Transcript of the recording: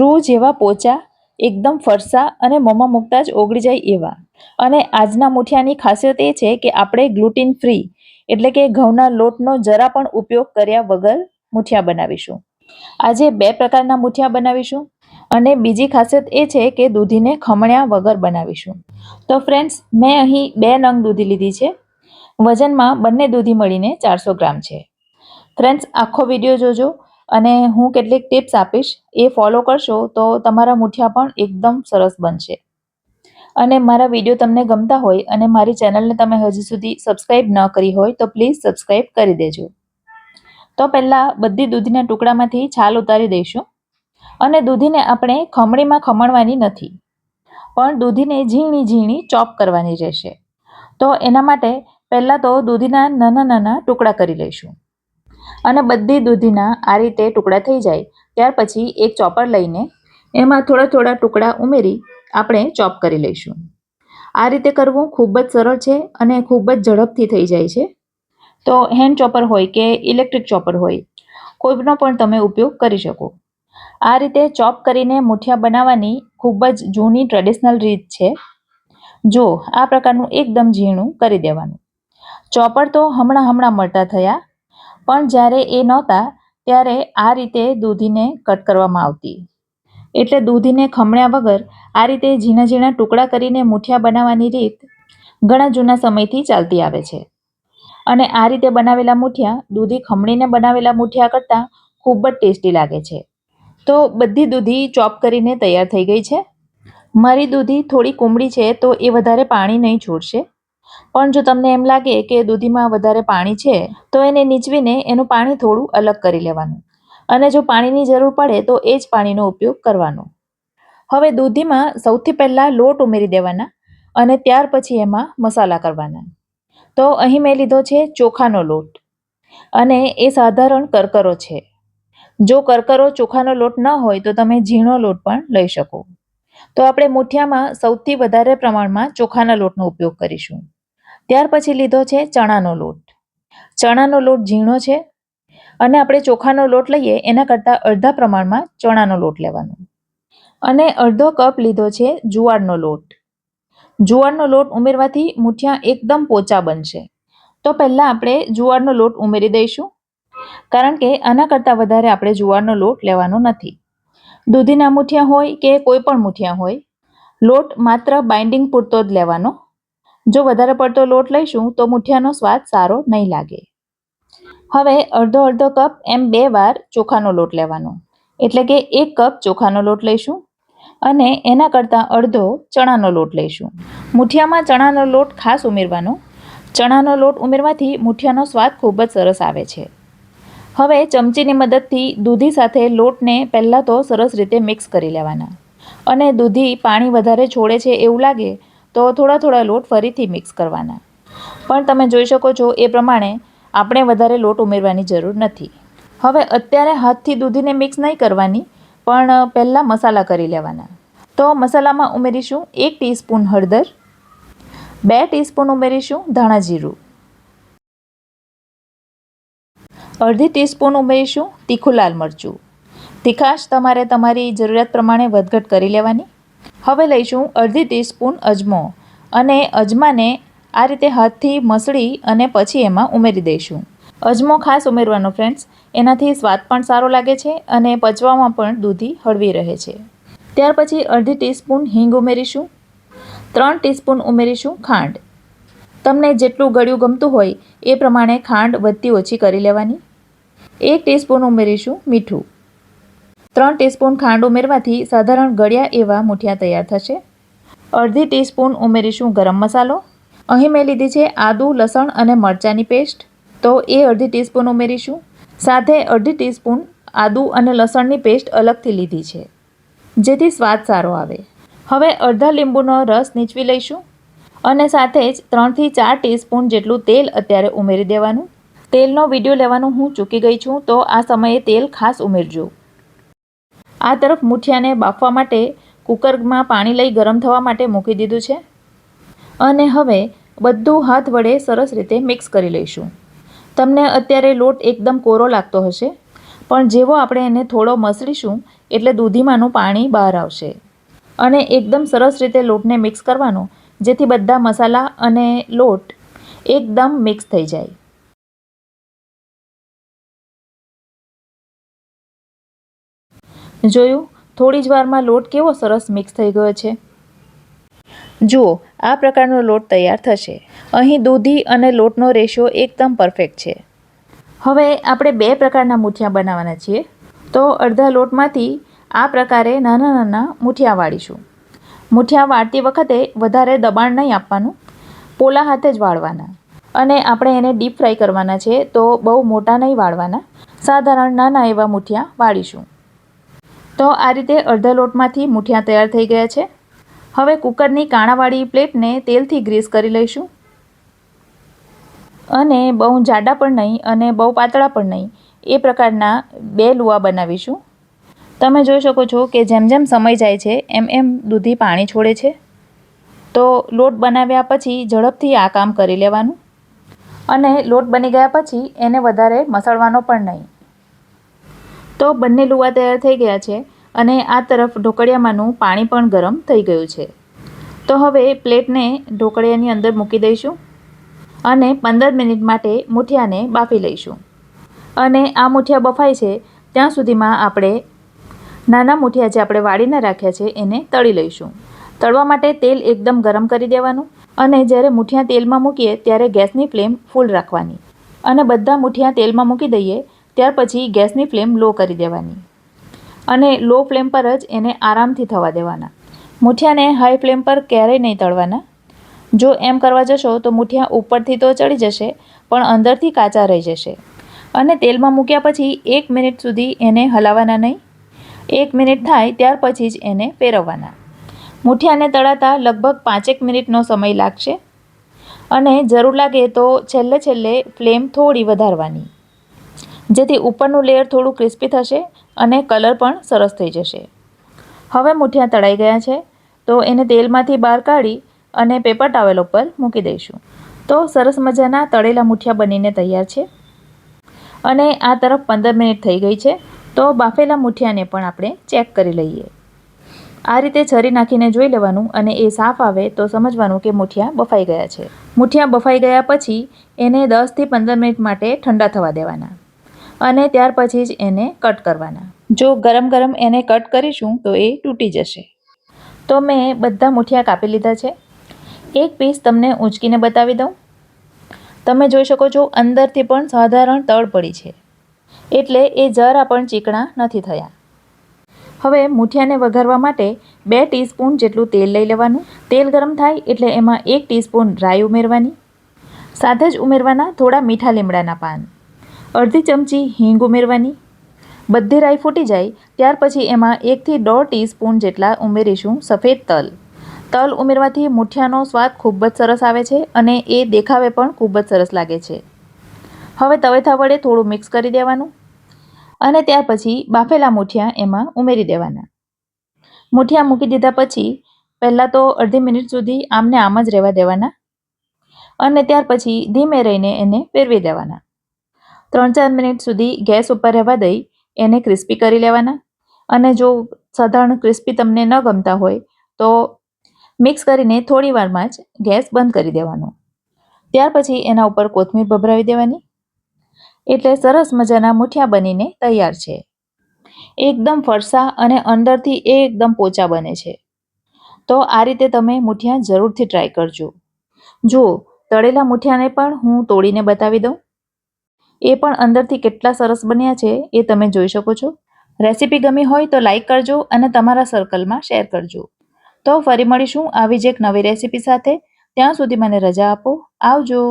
રૂ જેવા પોચા, એકદમ ફરસા અને મોંમાં મૂકતા જ ઓગળી જાય એવા. અને આજના મૂઠિયાની ખાસિયત એ છે કે આપણે ગ્લુટીન ફ્રી એટલે કે ઘઉંના લોટનો જરા પણ ઉપયોગ કર્યા વગર મૂઠિયા બનાવીશું. આજે 2 પ્રકારના મૂઠિયા બનાવીશું અને બીજી ખાસિયત એ છે કે દૂધીને ખમણ્યા વગર બનાવીશું. તો ફ્રેન્ડ્સ, મેં અહીં 2 નંગ દૂધી લીધી છે. વજનમાં બંને દૂધી મળીને 400 ગ્રામ છે. ફ્રેન્ડ્સ, આખો વિડીયો જોજો અને હું કેટલીક ટિપ્સ આપીશ, એ ફોલો કરશો તો તમારા મૂઠિયા પણ એકદમ સરસ બનશે. અને મારા વિડીયો તમને ગમતા હોય અને મારી ચેનલને તમે હજી સુધી સબસ્ક્રાઈબ ન કરી હોય તો પ્લીઝ સબસ્ક્રાઈબ કરી દેજો. તો પહેલાં બધી દૂધીના ટુકડામાંથી છાલ ઉતારી દઈશું. અને દૂધીને આપણે ખમણીમાં ખમણવાની નથી, પણ દૂધીને ઝીણી ઝીણી ચોપ કરવાની રહેશે. તો એના માટે પહેલાં તો દૂધીના નાના નાના ટુકડા કરી લઈશું. અને બધી દૂધીના આ રીતે ટુકડા થઈ જાય ત્યાર પછી એક ચોપર લઈને એમાં થોડા થોડા ટુકડા ઉમેરી આપણે ચોપ કરી લઈશું. આ રીતે કરવું ખૂબ જ સરળ છે અને ખૂબ જ ઝડપથી થઈ જાય છે. તો હેન્ડ ચોપર હોય કે ઇલેક્ટ્રિક ચોપર હોય, કોઈનો પણ તમે ઉપયોગ કરી શકો. આ રીતે ચોપ કરીને મૂઠિયા બનાવવાની ખૂબ જ જૂની ટ્રેડિશનલ રીત છે. જો આ પ્રકારનું એકદમ ઝીણું કરી દેવાનું. ચોપર તો હમણાં મળતા થયા, પણ જ્યારે એ નહોતા ત્યારે આ રીતે દૂધીને કટ કરવામાં આવતી. એટલે દૂધીને ખમણ્યા વગર આ રીતે ઝીણા ઝીણા ટુકડા કરીને મૂઠિયા બનાવવાની રીત ઘણા જૂના સમયથી ચાલતી આવે છે. અને આ રીતે બનાવેલા મૂઠિયા દૂધી ખમણીને બનાવેલા મૂઠિયા કરતાં ખૂબ જ ટેસ્ટી લાગે છે. તો બધી દૂધી ચોપ કરીને તૈયાર થઈ ગઈ છે. મારી દૂધી થોડી કુમળી છે તો એ વધારે પાણી નહીં છોડશે. પણ જો તમને એમ લાગે કે દૂધીમાં વધારે પાણી છે તો એને નીચવીને એનું પાણી થોડું અલગ કરી લેવાનું. અને જો પાણીની જરૂર પડે તો એ જ પાણીનો ઉપયોગ કરવાનો. હવે દૂધીમાં સૌથી પહેલાં લોટ ઉમેરી દેવાના અને ત્યાર પછી એમાં મસાલા કરવાના. તો અહીં મેં લીધો છે ચોખાનો લોટ અને એ સાધારણ કરકરો છે. જો કરકરો ચોખાનો લોટ ન હોય તો તમે ઝીણો લોટ પણ લઈ શકો. તો આપણે મૂઠિયામાં સૌથી વધારે પ્રમાણમાં ચોખાના લોટનો ઉપયોગ કરીશું. ત્યાર પછી લીધો છે ચણાનો લોટ. ચણાનો લોટ ઝીણો છે અને આપણે ચોખાનો લોટ લઈએ એના કરતાં અડધા પ્રમાણમાં ચણાનો લોટ લેવાનો. અને અડધો કપ લીધો છે જુવારનો લોટ. જુવારનો લોટ ઉમેરવાથી મૂઠિયા એકદમ પોચા બનશે. તો પહેલાં આપણે જુવારનો લોટ ઉમેરી દઈશું, કારણ કે આના કરતાં વધારે આપણે જુવારનો લોટ લેવાનો નથી. દૂધીના મૂઠિયા હોય કે કોઈ પણ મૂઠિયા હોય, લોટ માત્ર બાઇન્ડિંગ પૂરતો જ લેવાનો. જો વધારે પડતો લોટ લઈશું તો મૂઠિયાનો સ્વાદ સારો નહીં લાગે. હવે અડધો કપ એમ 2 વાર ચોખાનો લોટ લેવાનો. એટલે કે 1 કપ ચોખાનો લોટ લઈશું અને એના કરતાં અડધો ચણાનો લોટ લઈશું. મૂઠિયામાં ચણાનો લોટ ખાસ ઉમેરવાનો. ચણાનો લોટ ઉમેરવાથી મૂઠિયાનો સ્વાદ ખૂબ જ સરસ આવે છે. હવે ચમચીની મદદથી દૂધી સાથે લોટને પહેલાં તો સરસ રીતે મિક્સ કરી લેવાના. અને દૂધી પાણી વધારે છોડે છે એવું લાગે તો થોડા લોટ ફરીથી મિક્સ કરવાના. પણ તમે જોઈ શકો છો એ પ્રમાણે આપણે વધારે લોટ ઉમેરવાની જરૂર નથી. હવે અત્યારે હાથથી દૂધીને મિક્સ નહીં કરવાની, પણ પહેલાં મસાલા કરી લેવાના. તો મસાલામાં ઉમેરીશું 1 ટીસ્પૂન હળદર, 2 ટીસ્પૂન ઉમેરીશું ધાણા જીરું, અડધી ટીસ્પૂન ઉમેરીશું તીખું લાલ મરચું. તીખાશ તમારે તમારી જરૂરિયાત પ્રમાણે વધઘટ કરી લેવાની. હવે લઈશું અડધી ટીસ્પૂન અજમો અને અજમાને આ રીતે હાથથી મસળી અને પછી એમાં ઉમેરી દઈશું. અજમો ખાસ ઉમેરવાનો ફ્રેન્ડ્સ, એનાથી સ્વાદ પણ સારો લાગે છે અને પચવામાં પણ દૂધી હળવી રહે છે. ત્યાર પછી અડધી ટીસ્પૂન હિંગ ઉમેરીશું. 3 ટીસ્પૂન ઉમેરીશું ખાંડ. તમને જેટલું ગળ્યું ગમતું હોય એ પ્રમાણે ખાંડ વધતી ઓછી કરી લેવાની. 1 ટીસ્પૂન ઉમેરીશું મીઠું. 3 ટીસ્પૂન ખાંડ ઉમેરવાથી સાધારણ ગળ્યા એવા મૂઠિયા તૈયાર થશે. અડધી ટીસ્પૂન ઉમેરીશું ગરમ મસાલો. અહીં મેં લીધી છે આદું, લસણ અને મરચાંની પેસ્ટ, તો એ અડધી ટીસ્પૂન ઉમેરીશું. સાથે અડધી ટીસ્પૂન આદું અને લસણની પેસ્ટ અલગથી લીધી છે, જેથી સ્વાદ સારો આવે. હવે અડધા લીંબુનો રસ નીચવી લઈશું અને સાથે જ 3 થી 4 ટીસ્પૂન જેટલું તેલ અત્યારે ઉમેરી દેવાનું. તેલનો વિડીયો લેવાનું હું ચૂકી ગઈ છું, તો આ સમયે તેલ ખાસ ઉમેરજો. આ તરફ મૂઠિયાને બાફવા માટે કુકરમાં પાણી લઈ ગરમ થવા માટે મૂકી દીધું છે. અને હવે બધું હાથ વડે સરસ રીતે મિક્સ કરી લઈશું. તમને અત્યારે લોટ એકદમ કોરો લાગતો હશે, પણ જેવો આપણે એને થોડો મસળીશું એટલે દૂધીમાંનું પાણી બહાર આવશે. અને એકદમ સરસ રીતે લોટને મિક્સ કરવાનો, જેથી બધા મસાલા અને લોટ એકદમ મિક્સ થઈ જાય. જોયું? થોડી જ વારમાં લોટ કેવો સરસ મિક્સ થઈ ગયો છે. જુઓ, આ પ્રકારનો લોટ તૈયાર થશે. અહીં દૂધી અને લોટનો રેશિયો એકદમ પરફેક્ટ છે. હવે આપણે 2 પ્રકારના મૂઠિયા બનાવવાના છીએ. તો અડધા લોટમાંથી આ પ્રકારે નાના નાના મૂઠિયા વાળીશું. મૂઠિયા વાળતી વખતે વધારે દબાણ નહીં આપવાનું, પોલા હાથે જ વાળવાના. અને આપણે એને ડીપ ફ્રાય કરવાના છે, તો બહુ મોટા નહીં વાળવાના, સાધારણ નાના એવા મૂઠિયા વાળીશું. તો આ રીતે અડધા લોટમાંથી મૂઠિયા તૈયાર થઈ ગયા છે. હવે કુકરની કાણાવાળી પ્લેટને તેલથી ગ્રીસ કરી લઈશું. અને બહુ જાડા પણ નહીં અને બહુ પાતળા પણ નહીં, એ પ્રકારના 2 લુવા બનાવીશું. તમે જોઈ શકો છો કે જેમ જેમ સમય જાય છે એમ એમ દૂધી પાણી છોડે છે. તો લોટ બનાવ્યા પછી ઝડપથી આ કામ કરી લેવાનું. અને લોટ બની ગયા પછી એને વધારે મસળવાનો પણ નહીં. તો બંને લુવા તૈયાર થઈ ગયા છે અને આ તરફ ઢોકળિયામાંનું પાણી પણ ગરમ થઈ ગયું છે. તો હવે પ્લેટને ઢોકળિયાની અંદર મૂકી દઈશું અને 15 મિનિટ માટે મૂઠિયાને બાફી લઈશું. અને આ મૂઠિયા બફાય છે ત્યાં સુધીમાં આપણે નાના મૂઠિયા જે આપણે વાળીને રાખ્યા છે એને તળી લઈશું. તળવા માટે તેલ એકદમ ગરમ કરી દેવાનું. અને જ્યારે મૂઠિયા તેલમાં મૂકીએ ત્યારે ગેસની ફ્લેમ ફૂલ રાખવાની. અને બધા મૂઠિયા તેલમાં મૂકી દઈએ ત્યાર પછી ગેસની ફ્લેમ લો કરી દેવાની. અને લો ફ્લેમ પર જ એને આરામથી થવા દેવાના. મૂઠિયાને હાઈ ફ્લેમ પર ક્યારેય નહીં તળવાના. જો એમ કરવા જશો તો મૂઠિયા ઉપરથી તો ચડી જશે, પણ અંદરથી કાચા રહી જશે. અને તેલમાં મૂક્યા પછી 1 મિનિટ સુધી એને હલાવવાના નહીં. 1 મિનિટ થાય ત્યાર પછી જ એને ફેરવવાના. મૂઠિયાને તળાતા લગભગ 5 મિનિટનો સમય લાગશે. અને જરૂર લાગે તો છેલ્લે ફ્લેમ થોડી વધારવાની, જેથી ઉપરનું લેયર થોડું ક્રિસ્પી થશે અને કલર પણ સરસ થઈ જશે. હવે મૂઠિયા તળાઈ ગયા છે, તો એને તેલમાંથી બહાર કાઢી અને પેપર ટાવેલ ઉપર મૂકી દઈશું. તો સરસ મજાના તળેલા મૂઠિયા બનીને તૈયાર છે. અને આ તરફ 15 મિનિટ થઈ ગઈ છે, તો બાફેલા મૂઠિયાને પણ આપણે ચેક કરી લઈએ. આ રીતે છરી નાખીને જોઈ લેવાનું અને એ સાફ આવે તો સમજવાનું કે મૂઠિયા બફાઈ ગયા છે. મૂઠિયા બફાઈ ગયા પછી એને 10 થી 15 મિનિટ માટે ઠંડા થવા દેવાના. અને ત્યાર પછી જ એને કટ કરવાના. જો ગરમ ગરમ એને કટ કરીશું તો એ તૂટી જશે. તો મેં બધા મૂઠિયા કાપી લીધા છે. એક પીસ તમને ઊંચકીને બતાવી દઉં. તમે જોઈ શકો છો અંદરથી પણ સાધારણ તળ પડી છે, એટલે એ જરા પણ ચીકણા નથી થયા. હવે મૂઠિયાને વઘારવા માટે 2 ટીસ્પૂન જેટલું તેલ લઈ લેવાનું. તેલ ગરમ થાય એટલે એમાં 1 ટીસ્પૂન રાઈ ઉમેરવાની. સાથે જ ઉમેરવાના થોડા મીઠા લીમડાના પાન. અડધી ચમચી હિંગ ઉમેરવાની. બધી રાઈ ફૂટી જાય ત્યાર પછી એમાં 1 થી 1.5 ટીસ્પૂન જેટલા ઉમેરીશું સફેદ તલ. તલ ઉમેરવાથી મૂઠિયાનો સ્વાદ ખૂબ જ સરસ આવે છે અને એ દેખાવે પણ ખૂબ જ સરસ લાગે છે. હવે તવેથા વડે થોડું મિક્સ કરી દેવાનું. અને ત્યાર પછી બાફેલા મૂઠિયા એમાં ઉમેરી દેવાના. મૂઠિયા મૂકી દીધા પછી પહેલાં તો અડધી મિનિટ સુધી આમને આમ જ રહેવા દેવાના. અને ત્યાર પછી ધીમે રહીને એને ફેરવી દેવાના. 3-4 મિનિટ સુધી ગેસ ઉપર રહેવા દઈ એને ક્રિસ્પી કરી લેવાના. અને જો સાધારણ ક્રિસ્પી તમને ન ગમતા હોય તો મિક્સ કરીને થોડી વારમાં જ ગેસ બંધ કરી દેવાનો. ત્યાર પછી એના ઉપર કોથમીર ભભરાવી દેવાની. એટલે સરસ મજાના મૂઠિયા બનીને તૈયાર છે. એકદમ ફરસા અને અંદરથી એકદમ પોચા બને છે. તો આ રીતે તમે મૂઠિયા જરૂરથી ટ્રાય કરજો. જુઓ, તળેલા મૂઠિયાને પણ હું તોડીને બતાવી દઉં. એ પણ અંદરથી કેટલા સરસ બન્યા છે એ તમે જોઈ શકો છો. રેસીપી ગમી હોય તો લાઈક કરજો અને તમારા સર્કલમાં શેર કરજો. તો ફરી મળીશું આવી જ એક નવી રેસીપી સાથે. ત્યાં સુધી મને રજા આપો. આવજો.